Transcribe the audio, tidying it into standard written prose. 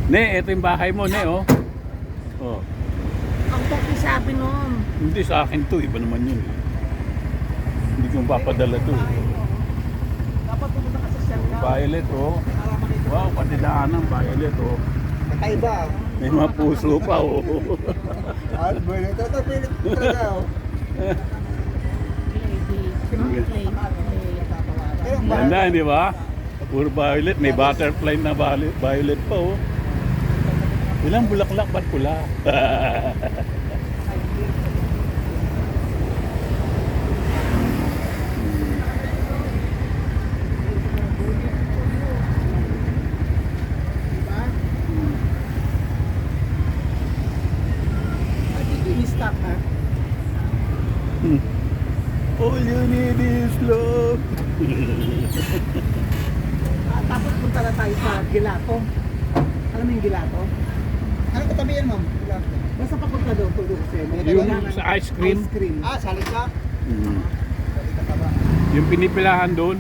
Ne, ito yung bahay mo, ne, oh. Oh. Ang taki sabi nun. Hindi sa akin to, iba naman yun. Hindi ko papadala to. Dapat pumunta ka sa Siargao. Violet, oh. Wow, pandidaanan, Violet, oh. Kakaiba. May mga puso pa, oh. At Violet. Ito Violet talaga, oh. Play. Pero ang Ganda, di ba? Puro violet, may butterfly na violet pa, oh. Ilang bulaklak, ba't pula? Dito yung stock ha. All you need is love. Tapos punta na tayo sa Gilato. Alam mo yung Gilato? Ano katabi yan, ma'am? Basta papunta doon, tulog kasi. Yung sa ice cream. Ice cream. Ah, salita. Mm. Salita ka ba? Yung pinipilahan doon.